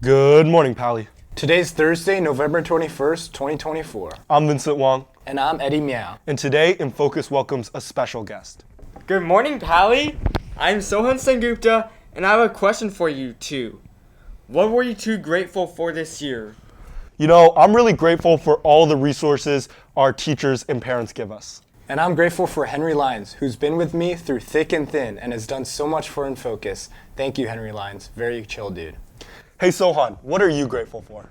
Good morning, Pally. Today's Thursday, November 21st, 2024. I'm Vincent Wong. And I'm Eddie Miao. And today, InFocus welcomes a special guest. Good morning, Pally. I'm Sohan Sengupta, and I have a question for you two. What were you two grateful for this year? You know, I'm really grateful for all the resources our teachers and parents give us. And I'm grateful for Henry Lyons, who's been with me through thick and thin and has done so much for InFocus. Thank you, Henry Lyons. Very chill dude. Hey Sohan, what are you grateful for?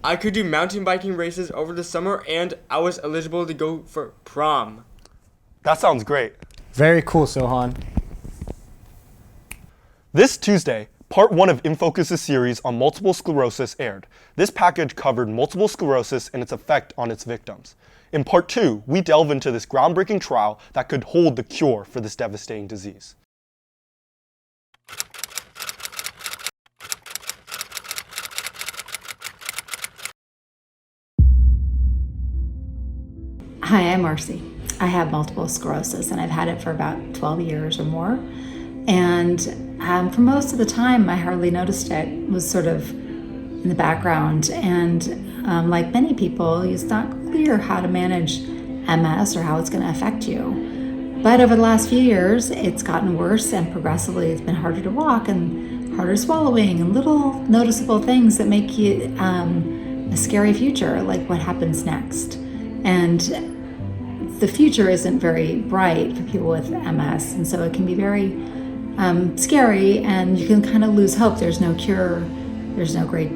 I could do mountain biking races over the summer, and I was eligible to go for prom. That sounds great. Very cool, Sohan. This Tuesday, Part 1 of InFocus' series on multiple sclerosis aired. This package covered multiple sclerosis and its effect on its victims. In Part 2, we delve into this groundbreaking trial that could hold the cure for this devastating disease. Hi, I'm Marcy. I have multiple sclerosis and I've had it for about 12 years or more. And for most of the time, I hardly noticed it. It was sort of in the background. And like many people, it's not clear how to manage MS or how it's going to affect you. But over the last few years, it's gotten worse, and progressively it's been harder to walk and harder swallowing and little noticeable things that make you a scary future, like what happens next. And the future isn't very bright for people with MS, and so it can be very scary, and you can kind of lose hope. There's no cure. There's no great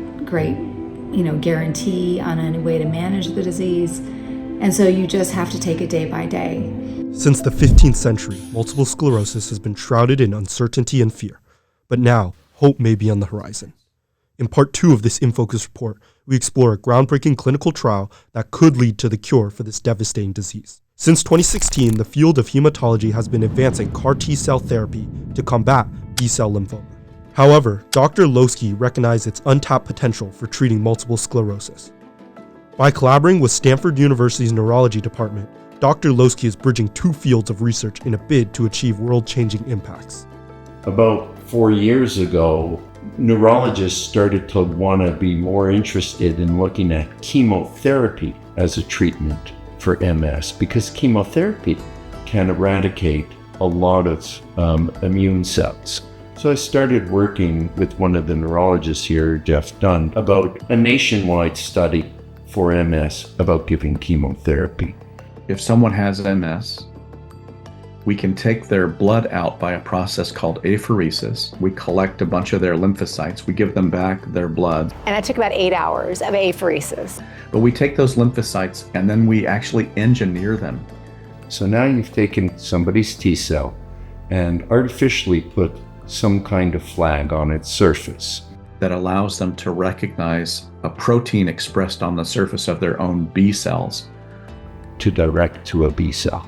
guarantee on any way to manage the disease, and so you just have to take it day by day. Since the 15th century, multiple sclerosis has been shrouded in uncertainty and fear, but now hope may be on the horizon. In Part 2 of this InFocus report, we explore a groundbreaking clinical trial that could lead to the cure for this devastating disease. Since 2016, the field of hematology has been advancing CAR T-cell therapy to combat B-cell lymphoma. However, Dr. Losky recognized its untapped potential for treating multiple sclerosis. By collaborating with Stanford University's neurology department, Dr. Losky is bridging two fields of research in a bid to achieve world-changing impacts. About 4 years ago, neurologists started to want to be more interested in looking at chemotherapy as a treatment for MS, because chemotherapy can eradicate a lot of immune cells. So I started working with one of the neurologists here, Jeff Dunn, about a nationwide study for MS about giving chemotherapy. If someone has MS, we can take their blood out by a process called apheresis. We collect a bunch of their lymphocytes. We give them back their blood. And it took about 8 hours of apheresis. But we take those lymphocytes and then we actually engineer them. So now you've taken somebody's T cell and artificially put some kind of flag on its surface that allows them to recognize a protein expressed on the surface of their own B cells to direct to a B cell.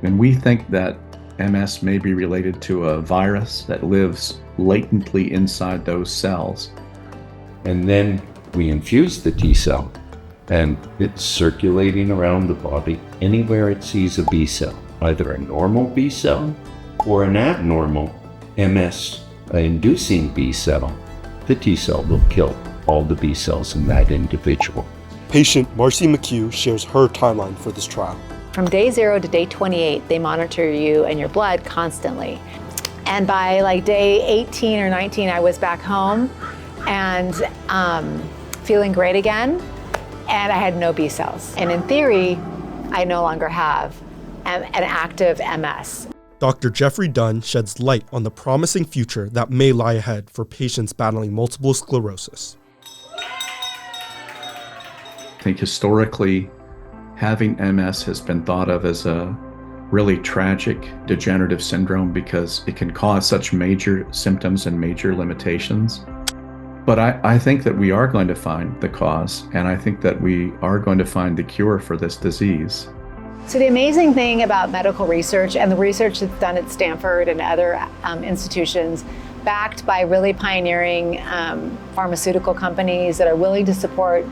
And we think that MS may be related to a virus that lives latently inside those cells. And then we infuse the T cell, and it's circulating around the body anywhere it sees a B cell, either a normal B cell or an abnormal MS-inducing B cell. The T cell will kill all the B cells in that individual. Patient Marcy McHugh shares her timeline for this trial. From day 0 to day 28, they monitor you and your blood constantly. And by like day 18 or 19, I was back home and feeling great again. And I had no B cells. And in theory, I no longer have an active MS. Dr. Jeffrey Dunn sheds light on the promising future that may lie ahead for patients battling multiple sclerosis. I think historically, having MS has been thought of as a really tragic degenerative syndrome because it can cause such major symptoms and major limitations. But I think that we are going to find the cause, and I think that we are going to find the cure for this disease. So the amazing thing about medical research and the research that's done at Stanford and other institutions, backed by really pioneering pharmaceutical companies that are willing to support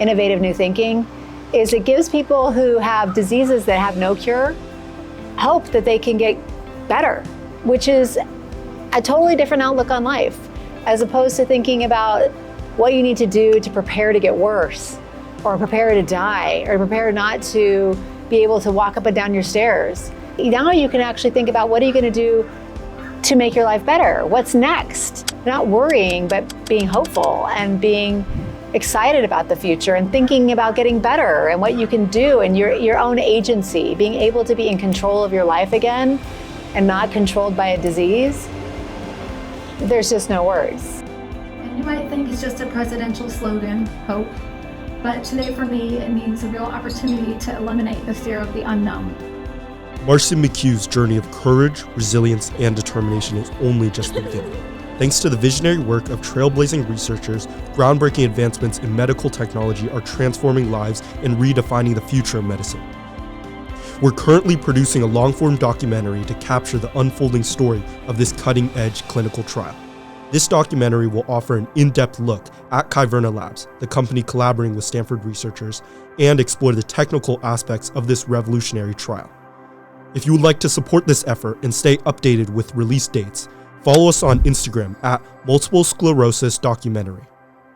innovative new thinking, is it gives people who have diseases that have no cure hope that they can get better, which is a totally different outlook on life. as opposed to thinking about what you need to do to prepare to get worse, or prepare to die, or prepare not to be able to walk up and down your stairs. Now you can actually think about what are you going to do to make your life better? What's next? Not worrying, but being hopeful and being excited about the future and thinking about getting better and what you can do and your own agency, being able to be in control of your life again and not controlled by a disease. There's just no words. And you might think it's just a presidential slogan, hope, but today for me it means a real opportunity to eliminate the fear of the unknown. Marcy McHugh's journey of courage, resilience, and determination is only just the beginning. Thanks to the visionary work of trailblazing researchers, groundbreaking advancements in medical technology are transforming lives and redefining the future of medicine. We're currently producing a long-form documentary to capture the unfolding story of this cutting-edge clinical trial. This documentary will offer an in-depth look at Kyverna Labs, the company collaborating with Stanford researchers, and explore the technical aspects of this revolutionary trial. If you would like to support this effort and stay updated with release dates, follow us on Instagram at Multiple Sclerosis Documentary.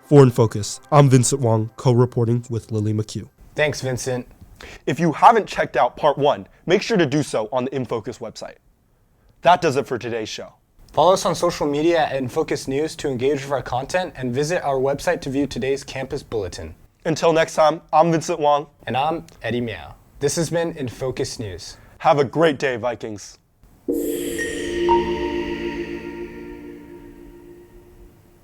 For InFocus, I'm Vincent Wong, co-reporting with Lily McHugh. Thanks, Vincent. If you haven't checked out part 1, make sure to do so on the InFocus website. That does it for today's show. Follow us on social media at InFocus News to engage with our content and visit our website to view today's campus bulletin. Until next time, I'm Vincent Wong. And I'm Eddie Miao. This has been InFocus News. Have a great day, Vikings.